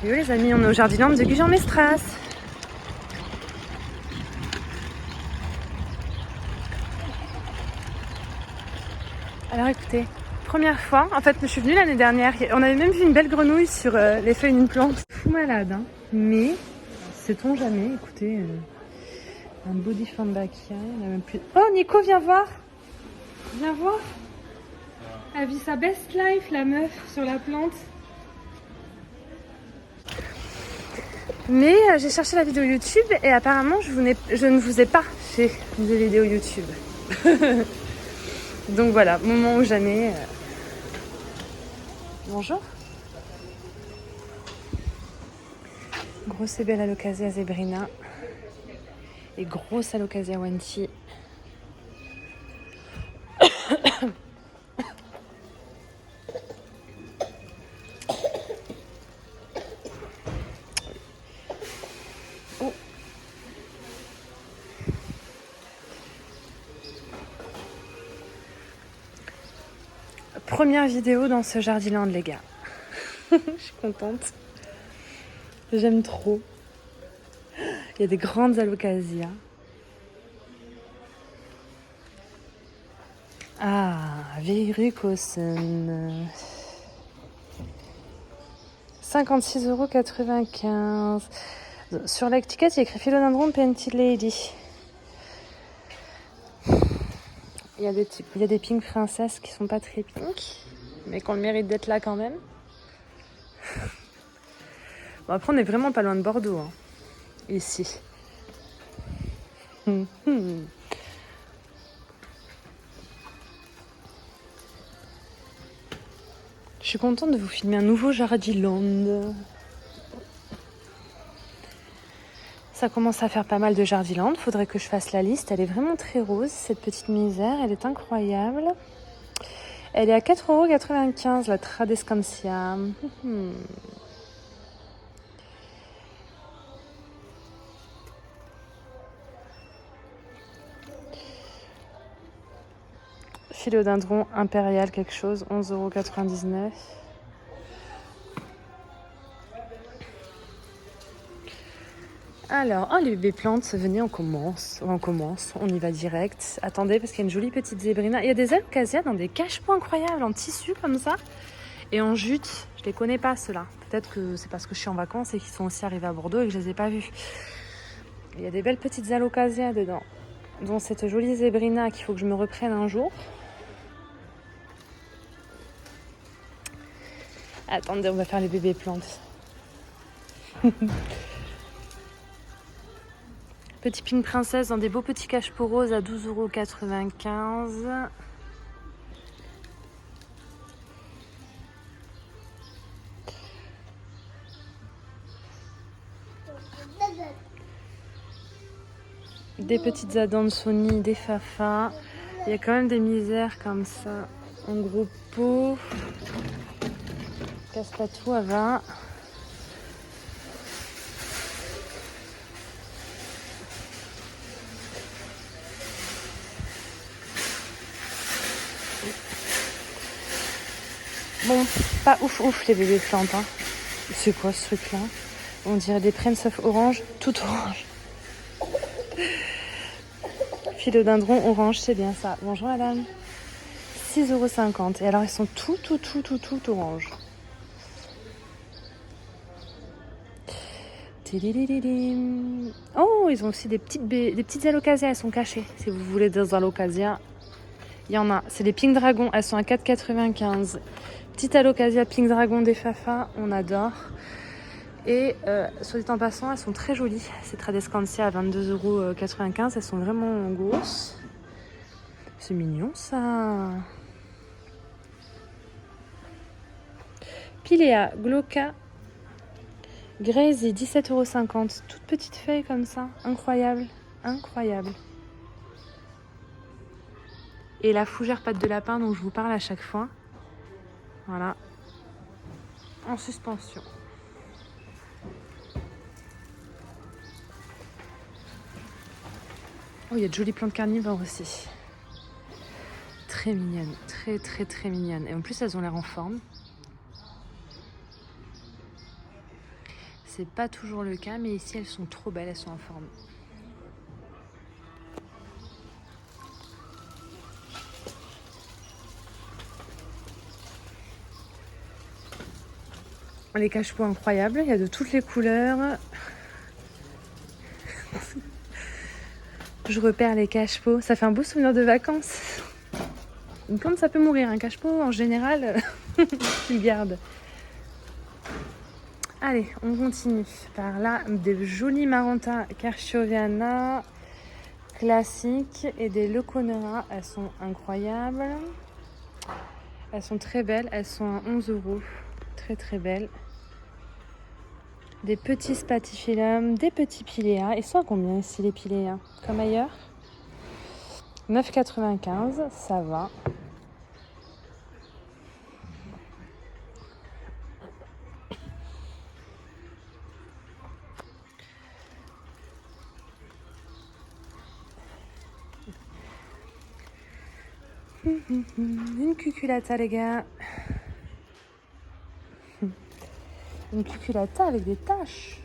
Yo les amis, on est au Jardiland de Gujan-Mestras. Alors écoutez, première fois, en fait je suis venue l'année dernière, on avait même vu une belle grenouille sur les feuilles d'une plante. Fou malade, hein. Mais sait-on jamais, écoutez, un body Fanbachia, il a même plus... Oh Nico, viens voir. Viens voir. Elle vit sa best life, la meuf, sur la plante. Mais j'ai cherché la vidéo YouTube et apparemment je ne vous ai pas fait de vidéo YouTube. Donc voilà, moment ou jamais. Bonjour. Grosse et belle Alocasia zebrina. Et grosse Alocasia wanti. Oh. Première vidéo dans ce Jardiland, les gars. Je suis contente. J'aime trop. Il y a des grandes Alocasias. Ah, Verrucosen. 56,95 €. Sur l'étiquette, il y a écrit Philodendron Painted Lady. Il y a des pink princesses qui sont pas très pink, mais qui ont le mérite d'être là quand même. Bon, après, on est vraiment pas loin de Bordeaux, hein, ici. Je suis contente de vous filmer un nouveau Jardiland. Ça commence à faire pas mal de Jardiland. Faudrait que je fasse la liste. Elle est vraiment très rose, cette petite misère. Elle est incroyable. Elle est à 4,95 €, la Tradescantia. Philodendron impérial quelque chose, 11,99 €. Alors, oh les bébés plantes, venez, on commence, on y va direct. Attendez, parce qu'il y a une jolie petite zébrina. Il y a des Alocasias dans des cache-pots incroyables, en tissu comme ça, et en jute. Je les connais pas, ceux-là. Peut-être que c'est parce que je suis en vacances et qu'ils sont aussi arrivés à Bordeaux et que je les ai pas vus. Il y a des belles petites Alocasias dedans, dont cette jolie zébrina qu'il faut que je me reprenne un jour. Attendez, on va faire les bébés plantes. Petit pink princesse dans des beaux petits cache-pots roses à 12,95 €. Des petites Adansoni, des Fafa. Il y a quand même des misères comme ça en gros pot. Casse pas tout à 20. Bon, pas ouf les bébés plantes, hein. C'est quoi ce truc là? On dirait des Prince of Orange, tout orange. Philodendron orange, c'est bien ça. Bonjour madame. 6,50 €. Et alors ils sont tout orange. Oh, ils ont aussi des petites Alocasias, elles sont cachées. Si vous voulez des Alocasias, il y en a. C'est les Pink Dragon, elles sont à 4,95 €. Petite Alocasia Pink Dragon des Fafa, on adore. Et soit dit en passant, elles sont très jolies. C'est Tradescantia à 22,95 €. Elles sont vraiment grosses. C'est mignon ça. Pilea Glauca Grazy, 17,50 €. Toute petite feuille comme ça. Incroyable. Et la fougère patte de lapin dont je vous parle à chaque fois. Voilà. En suspension. Oh, il y a de jolies plantes carnivores aussi. Très mignonnes. Très mignonnes. Et en plus, elles ont l'air en forme. C'est pas toujours le cas, mais ici elles sont trop belles, elles sont en forme. Les cache-pots incroyables, il y a de toutes les couleurs. Je repère les cache-pots, ça fait un beau souvenir de vacances. Comme ça peut mourir un cache-pot, en général, tu le gardes. Allez, on continue. Par là, des jolis Maranta Carcioviana classiques et des Leconera. Elles sont incroyables. Elles sont très belles, elles sont à 11 €. Très très belles. Des petits Spatifilum, des petits Pilea. Ils sont à combien ici les Pilea? Comme ailleurs? 9,95 €, ça va. Une cuculata les gars. Une cuculata avec des taches.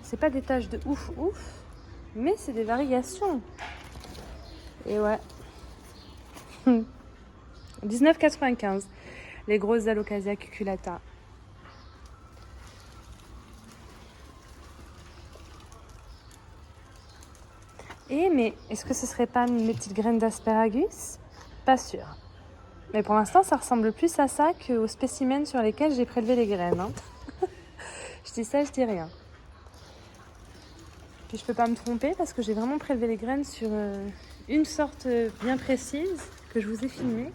C'est pas des taches de ouf ouf, mais c'est des variations. Et ouais. 19,95 € les grosses Alocasia cuculata. Mais est-ce que ce serait pas mes petites graines d'asparagus? Pas sûr. Mais pour l'instant, ça ressemble plus à ça qu'aux spécimens sur lesquels j'ai prélevé les graines. Hein. Je dis ça, je dis rien. Puis je peux pas me tromper parce que j'ai vraiment prélevé les graines sur une sorte bien précise que je vous ai filmée.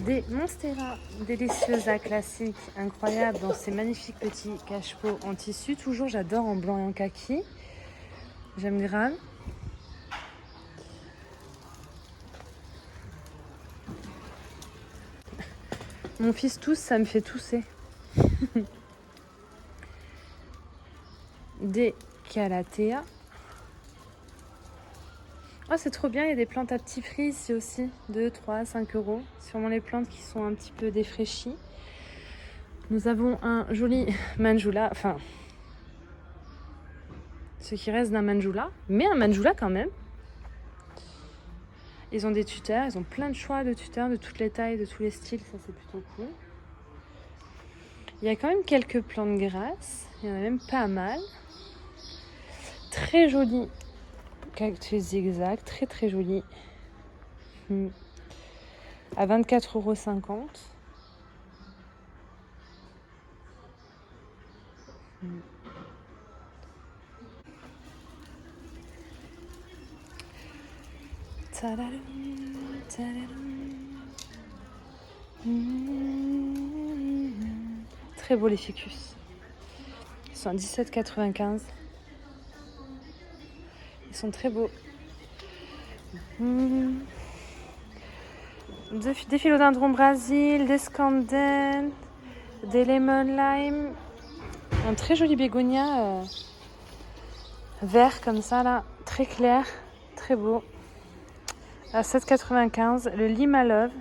Des Monstera Deliciosa classiques, incroyables, dans ces magnifiques petits cache-pots en tissu. Toujours, j'adore en blanc et en kaki. J'aime grave. Mon fils tousse, ça me fait tousser. Des Calathea. Oh, c'est trop bien, il y a des plantes à petit prix ici aussi. 2, 3, 5 €. Sûrement les plantes qui sont un petit peu défraîchies. Nous avons un joli Manjula, enfin, ce qui reste d'un Manjula, mais un Manjula quand même. Ils ont des tuteurs, ils ont plein de choix de tuteurs, de toutes les tailles, de tous les styles, ça c'est plutôt cool. Il y a quand même quelques plantes grasses, il y en a même pas mal. Très joli cactus zigzag, très très joli. À 24,50 €. Très beau les ficus. Ils sont à 17,95 €. Ils sont très beaux. Des philodendrons Brésil, des scandens, des lemon lime. Un très joli bégonia vert comme ça là, très clair, très beau. À 7,95 €, le Lima Love.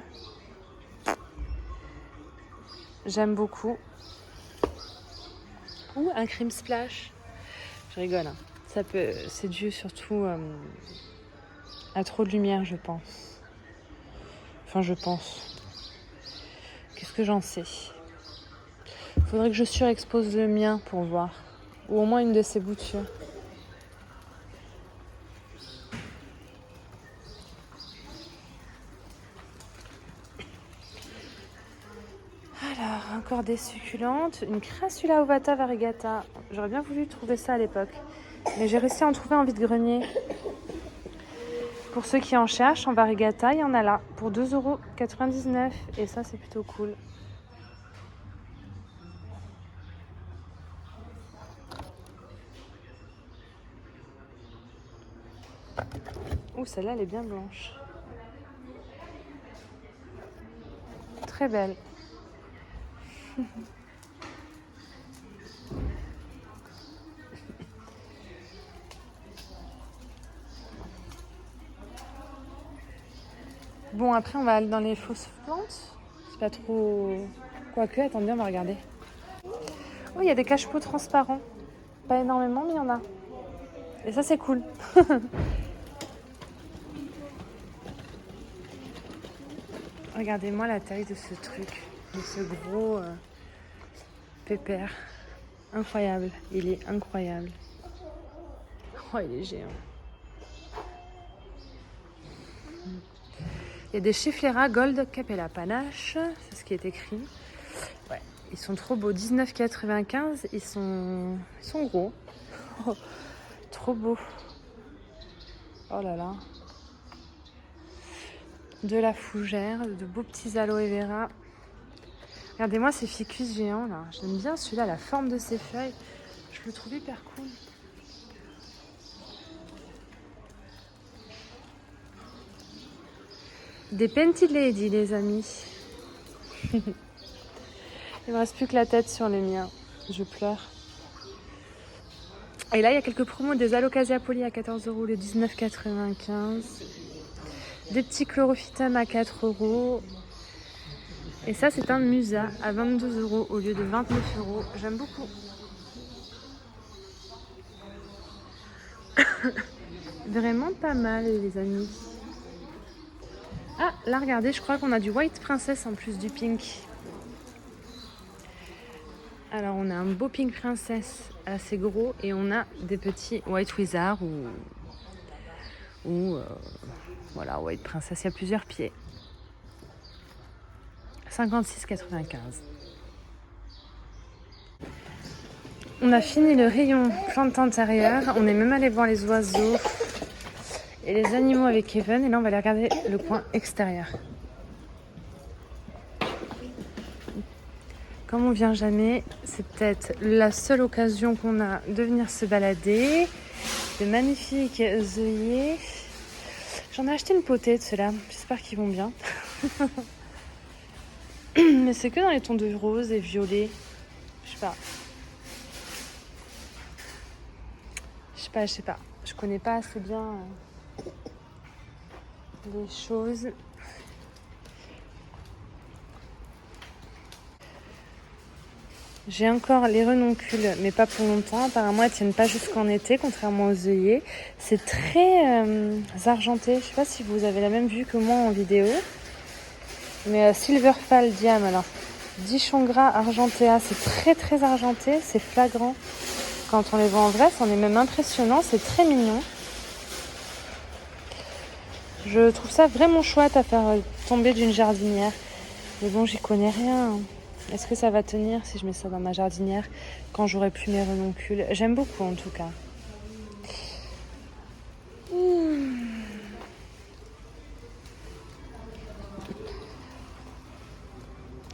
J'aime beaucoup. Ou un cream splash. Je rigole. Hein. C'est dû surtout à trop de lumière, je pense. Enfin, je pense. Qu'est-ce que j'en sais? Faudrait que je surexpose le mien pour voir. Ou au moins une de ces boutures. Alors, encore des succulentes. Une Crassula ovata variegata. J'aurais bien voulu trouver ça à l'époque. Mais j'ai réussi à en trouver en vide-grenier. Pour ceux qui en cherchent, en variegata, il y en a là. Pour 2,99 €. Et ça, c'est plutôt cool. Ouh, celle-là, elle est bien blanche. Très belle. Bon, après, on va aller dans les fausses plantes. C'est pas trop... Quoique, attendez, on va regarder. Oh, il y a des cache-pots transparents. Pas énormément, mais il y en a. Et ça, c'est cool. Regardez-moi la taille de ce truc. De ce gros pépère. Incroyable. Il est incroyable. Oh, il est géant. Il y a des Chiflera Gold Capella Panache. C'est ce qui est écrit. Ouais, ils sont trop beaux. 19,95. Ils sont gros. Oh, trop beaux. Oh là là. De la fougère, de beaux petits aloe vera. Regardez-moi ces ficus géants là. J'aime bien celui-là, la forme de ses feuilles. Je le trouve hyper cool. Des Pented Lady, les amis. Il ne me reste plus que la tête sur les miens. Je pleure. Et là, il y a quelques promos des Alocasia Poly à 14 € le 19,95. Des petits Chlorophytum à 4 €. Et ça, c'est un Musa à 22 € au lieu de 29 €. J'aime beaucoup. Vraiment pas mal, les amis. Ah, là, regardez, je crois qu'on a du White Princess en plus du pink. Alors, on a un beau Pink Princess assez gros et on a des petits White Wizard ou voilà, White Princess, il y a plusieurs pieds. 56,95. On a fini le rayon plantes intérieures. On est même allé voir les oiseaux et les animaux avec Kevin. Et là, on va aller regarder le coin extérieur. Comme on vient jamais, c'est peut-être la seule occasion qu'on a de venir se balader. De magnifiques œillets. J'en ai acheté une potée de ceux-là. J'espère qu'ils vont bien. Mais c'est que dans les tons de rose et violet. Je sais pas. Je sais pas. Je connais pas assez bien les choses. J'ai encore les renoncules, mais pas pour longtemps. Apparemment, elles tiennent pas jusqu'en été, contrairement aux œillets. C'est très argenté. Je sais pas si vous avez la même vue que moi en vidéo. Mais Silverfall Diam, alors. Dichongra Argentea, c'est très très argenté. C'est flagrant. Quand on les voit en vrai, c'en est même impressionnant. C'est très mignon. Je trouve ça vraiment chouette à faire tomber d'une jardinière. Mais bon, j'y connais rien. Est-ce que ça va tenir si je mets ça dans ma jardinière quand j'aurai plus mes renoncules? J'aime beaucoup en tout cas.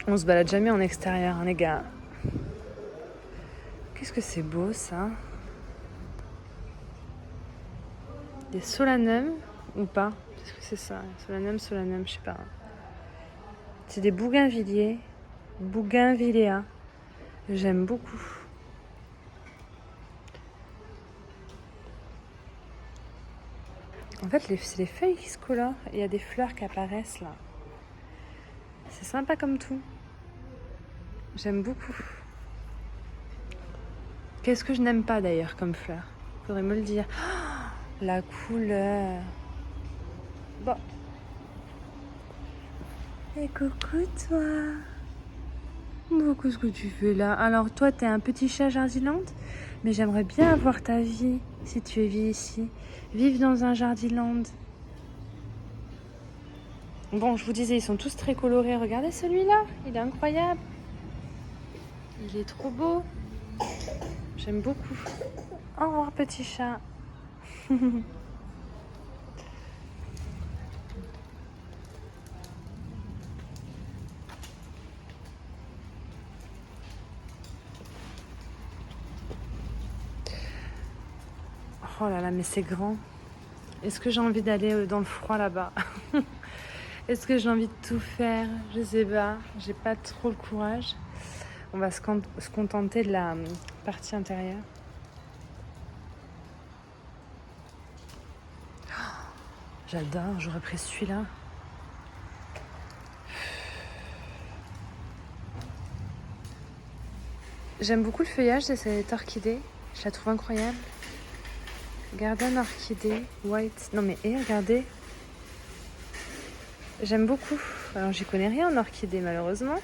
On se balade jamais en extérieur, hein, les gars. Qu'est-ce que c'est beau ça? Des solanums ou pas? Qu'est-ce que c'est ça? Solanum, je sais pas. C'est des bougainvilliers. Bougainvillea. J'aime beaucoup. En fait, c'est les feuilles qui se colorent. Il y a des fleurs qui apparaissent là. C'est sympa comme tout. J'aime beaucoup. Qu'est-ce que je n'aime pas d'ailleurs comme fleur? Faudrait me le dire. Oh, la couleur. Bon. Et coucou toi. Bon, qu'est-ce que tu fais là? Alors toi, t'es un petit chat Jardiland, mais j'aimerais bien avoir ta vie si tu es ici. Vivre dans un Jardiland. Bon, je vous disais, ils sont tous très colorés. Regardez celui-là, il est incroyable. Il est trop beau. J'aime beaucoup. Au revoir, petit chat. Oh là là, mais c'est grand. Est-ce que j'ai envie d'aller dans le froid là-bas? Est-ce que j'ai envie de tout faire? Je sais pas. J'ai pas trop le courage. On va se contenter de la partie intérieure. Oh, j'adore, j'aurais pris celui-là. J'aime beaucoup le feuillage de cette orchidée. Je la trouve incroyable. Garden orchidée white. Non mais regardez. J'aime beaucoup. Alors j'y connais rien en orchidée malheureusement.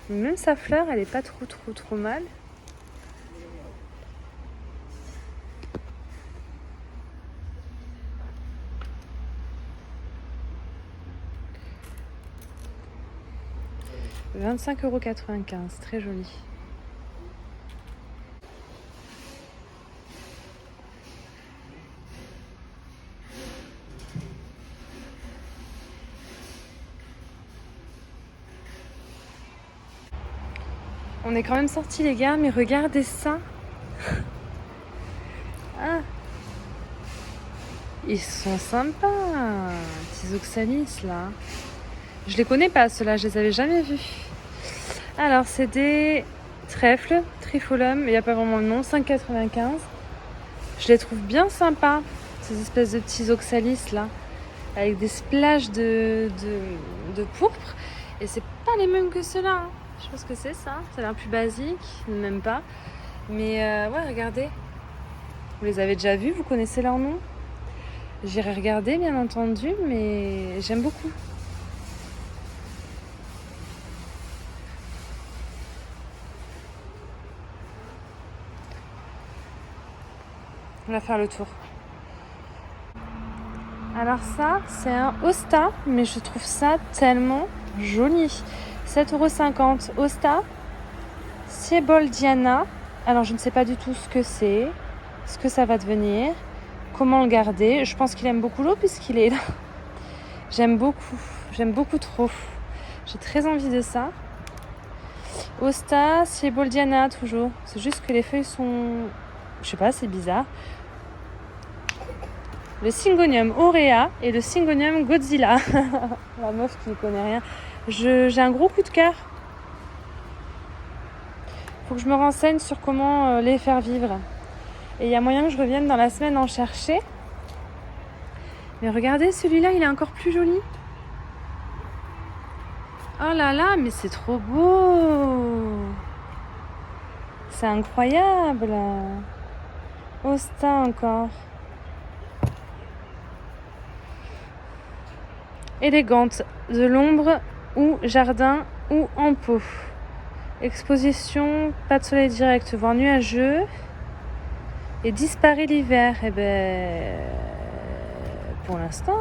Mais même sa fleur, elle est pas trop mal. « 25,95 €, très joli. On est quand même sortis les gars, mais regardez ça. Ah, ils sont sympas, petits oxalis là. Je les connais pas ceux-là, je les avais jamais vus. Alors c'est des trèfles, trifolum, il n'y a pas vraiment le nom, 5,95 €. Je les trouve bien sympas, ces espèces de petits oxalis là, avec des splashes de pourpre. Et c'est pas les mêmes que ceux-là. Hein. Je pense que c'est ça. Ça a l'air plus basique, même pas. Mais ouais, regardez. Vous les avez déjà vus, vous connaissez leur nom. J'irai regarder, bien entendu, mais j'aime beaucoup. On va faire le tour. Alors ça, c'est un Hosta, mais je trouve ça tellement joli. 7,50 € Hosta. Sieboldiana. Alors je ne sais pas du tout ce que c'est, ce que ça va devenir, comment le garder. Je pense qu'il aime beaucoup l'eau puisqu'il est là. J'aime beaucoup trop. J'ai très envie de ça. Hosta, Sieboldiana toujours. C'est juste que les feuilles sont... Je sais pas, c'est bizarre. Le Syngonium aurea et le Syngonium Godzilla. La meuf qui ne connaît rien. J'ai un gros coup de cœur. Faut que je me renseigne sur comment les faire vivre. Et il y a moyen que je revienne dans la semaine en chercher. Mais regardez, celui-là, il est encore plus joli. Oh là là, mais c'est trop beau. C'est incroyable. Hosta encore. Élégante, de l'ombre ou jardin ou en pot. Exposition, pas de soleil direct, voire nuageux. Et disparaît l'hiver. Eh ben, pour l'instant,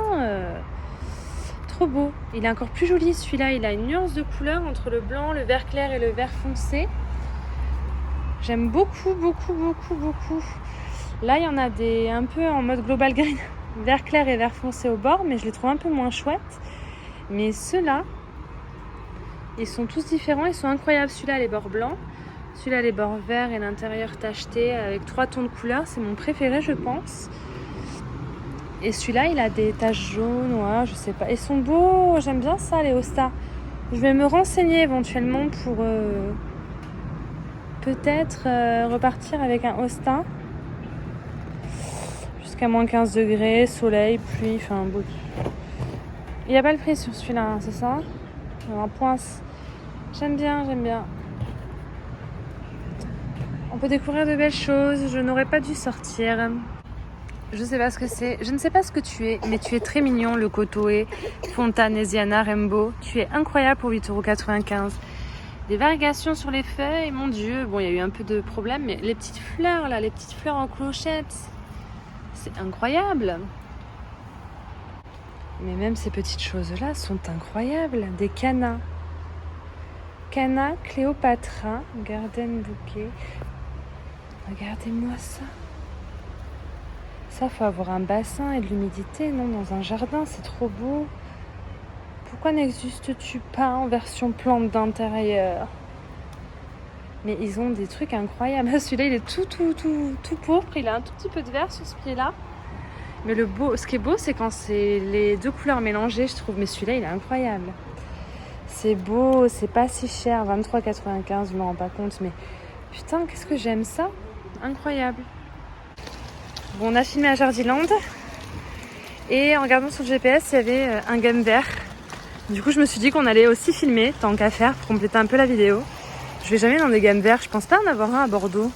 trop beau. Il est encore plus joli celui-là. Il a une nuance de couleur entre le blanc, le vert clair et le vert foncé. J'aime beaucoup. Là, il y en a des un peu en mode global green, vert clair et vert foncé au bord, mais je les trouve un peu moins chouettes. Mais ceux-là, ils sont tous différents, ils sont incroyables. Celui-là, les bords blancs, celui-là, les bords verts et l'intérieur tacheté avec 3 tons de couleur. C'est mon préféré, je pense. Et celui-là, il a des taches jaunes, ouais, je sais pas. Ils sont beaux, j'aime bien ça, les Hosta. Je vais me renseigner éventuellement pour peut-être repartir avec un Hosta. Jusqu'à moins 15 degrés, soleil, pluie, enfin beau. Il n'y a pas le prix sur celui-là, hein, c'est ça? Un poince. J'aime bien. On peut découvrir de belles choses. Je n'aurais pas dû sortir. Je ne sais pas ce que c'est. Je ne sais pas ce que tu es, mais tu es très mignon, le Cotoé Fontanesiana Rainbow. Tu es incroyable pour 8,95 €. Des variations sur les feuilles, mon Dieu. Bon, il y a eu un peu de problème, mais les petites fleurs là, les petites fleurs en clochette, c'est incroyable. Mais même ces petites choses-là sont incroyables. Des cannas. Canna Cléopatra, Garden Bouquet. Regardez-moi ça. Ça, faut avoir un bassin et de l'humidité, non? Dans un jardin, c'est trop beau. Pourquoi n'existe-tu pas en version plante d'intérieur? Mais ils ont des trucs incroyables. Celui-là, il est tout pourpre. Il a un tout petit peu de vert sur ce pied-là. Mais ce qui est beau, c'est quand c'est les deux couleurs mélangées, je trouve. Mais celui-là, il est incroyable. C'est beau, c'est pas si cher. 23,95 €, je me rends pas compte. Mais putain, qu'est-ce que j'aime ça. Incroyable. Bon, on a filmé à Jardiland. Et en regardant sur le GPS, il y avait un game vert. Du coup, je me suis dit qu'on allait aussi filmer, tant qu'à faire, pour compléter un peu la vidéo. Je vais jamais dans des gammes verts. Je pense pas en avoir un à Bordeaux.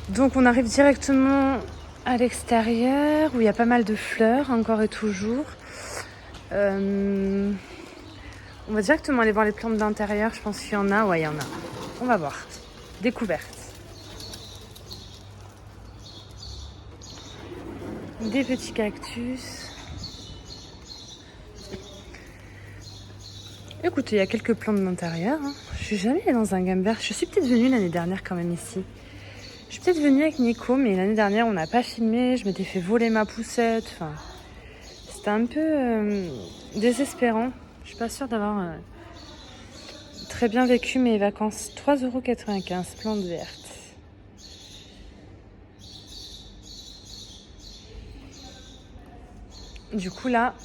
Donc on arrive directement à l'extérieur où il y a pas mal de fleurs encore et toujours. On va directement aller voir les plantes d'intérieur. Je pense qu'il y en a. Ouais, il y en a. On va voir. Découverte. Des petits cactus. Écoutez, il y a quelques plantes d'intérieur. Hein. Je suis jamais allée dans un gamme vert. Je suis peut-être venue l'année dernière quand même ici. Je suis peut-être venue avec Nico, mais l'année dernière, on n'a pas filmé. Je m'étais fait voler ma poussette. Enfin, c'était un peu désespérant. Je suis pas sûre d'avoir très bien vécu mes vacances. 3,95 €, plantes vertes. Du coup, là...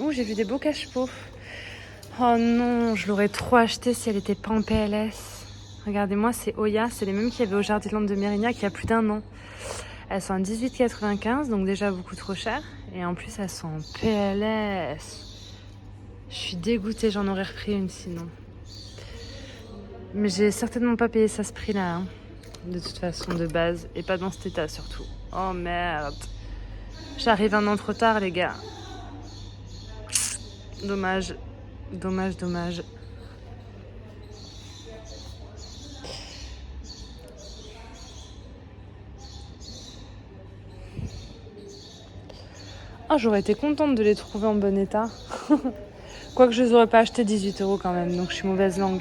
Oh, j'ai vu des beaux cache-pots. Oh non, je l'aurais trop acheté si elle était pas en PLS. Regardez-moi, c'est Oya, c'est les mêmes qu'il y avait au Jardiland de Mérignac il y a plus d'1 an. Elles sont à 18,95 €, donc déjà beaucoup trop cher. Et en plus, elles sont en PLS. Je suis dégoûtée, j'en aurais repris une sinon. Mais j'ai certainement pas payé ça ce prix-là, hein. De toute façon, de base. Et pas dans cet état surtout. Oh merde. J'arrive un an trop tard, les gars. Dommage. Dommage, dommage. Ah, j'aurais été contente de les trouver en bon état. Quoique je les aurais pas acheté 18 € quand même, donc je suis mauvaise langue.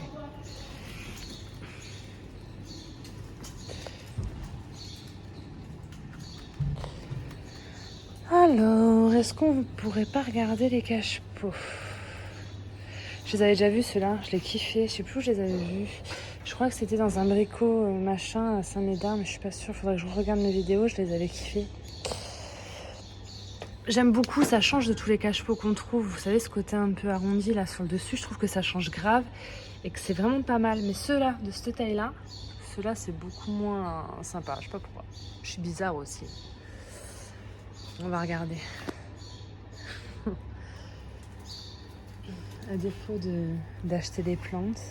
Alors, est-ce qu'on pourrait pas regarder les cache-pots? Je les avais déjà vus ceux-là, je les kiffais, je sais plus où je les avais vus. Je crois que c'était dans un bricot machin à Saint-Médard, mais je suis pas sûre, faudrait que je regarde mes vidéos, je les avais kiffés. J'aime beaucoup, ça change de tous les cache-pots qu'on trouve. Vous savez, ce côté un peu arrondi là sur le dessus, je trouve que ça change grave et que c'est vraiment pas mal. Mais ceux-là, de cette taille-là, ceux-là, c'est beaucoup moins sympa. Je sais pas pourquoi. Je suis bizarre aussi. On va regarder. À défaut d'acheter des plantes,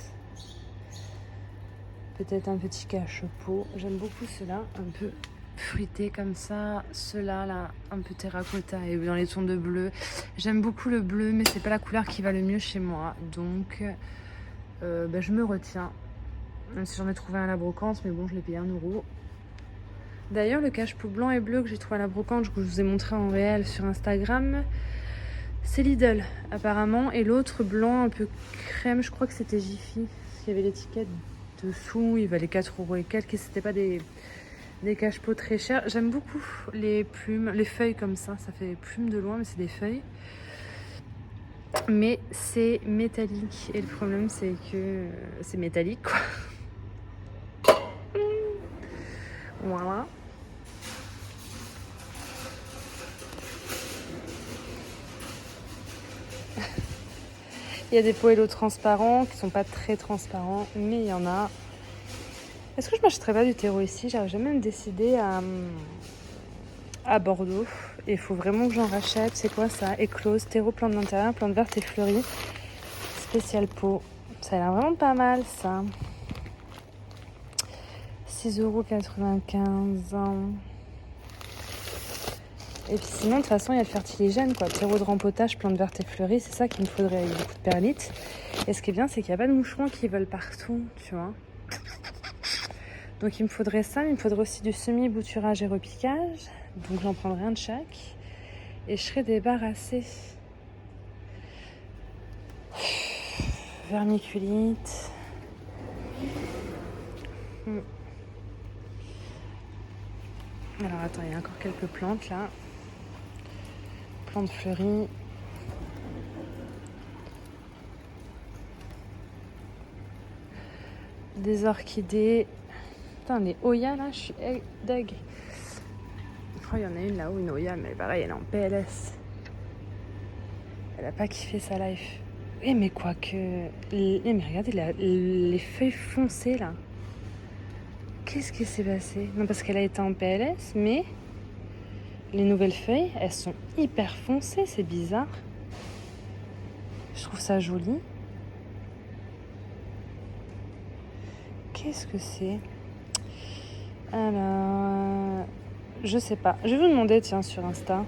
peut-être un petit cache-pot. J'aime beaucoup ceux-là, un peu fruité comme ça, ceux-là là, un peu terracotta et dans les tons de bleu. J'aime beaucoup le bleu, mais c'est pas la couleur qui va le mieux chez moi, donc je me retiens. Même si j'en ai trouvé un à la brocante, mais bon, je l'ai payé 1 €. D'ailleurs, le cache-pot blanc et bleu que j'ai trouvé à la brocante, que je vous ai montré en réel sur Instagram, c'est Lidl apparemment, et l'autre blanc un peu crème, je crois que c'était Jiffy, parce qu'il y avait l'étiquette dessous, il valait 4 € et quelques, et c'était pas des cache-pots très chers. J'aime beaucoup les plumes, les feuilles comme ça fait plume de loin, mais c'est des feuilles. Mais c'est métallique, et le problème c'est que c'est métallique quoi. Voilà. Il y a des poêlos transparents qui sont pas très transparents, mais il y en a. Est-ce que je m'achèterais pas du terreau ici? J'arrive jamais à me décider à Bordeaux. Et il faut vraiment que j'en rachète. C'est quoi ça? Éclose, terreau, plante d'intérieur, plante verte et fleurie. Spécial pot. Ça a l'air vraiment pas mal ça. 6,95 €. Et puis sinon, de toute façon, il y a le fertiligène, quoi. Terreau de rempotage, plantes vertes et fleuries, c'est ça qu'il me faudrait avec beaucoup de perlite. Et ce qui est bien, c'est qu'il n'y a pas de moucherons qui volent partout, tu vois. Donc il me faudrait ça, mais il me faudrait aussi du semi-bouturage et repiquage. Donc j'en prendrai un de chaque. Et je serai débarrassée. Vermiculite. Alors attends, il y a encore quelques plantes là. Plantes fleuries. Des orchidées. Putain, les Oya là, je suis deg. Oh, il y en a une là-haut, une Oya, mais pareil, elle est en PLS. Elle a pas kiffé sa life. Eh, mais quoi que... Mais regardez, les feuilles foncées, là. Qu'est-ce qui s'est passé? Non, parce qu'elle a été en PLS, mais... Les nouvelles feuilles, elles sont hyper foncées, c'est bizarre. Je trouve ça joli. Qu'est-ce que c'est? Alors... je sais pas. Je vais vous demander, tiens, sur Insta.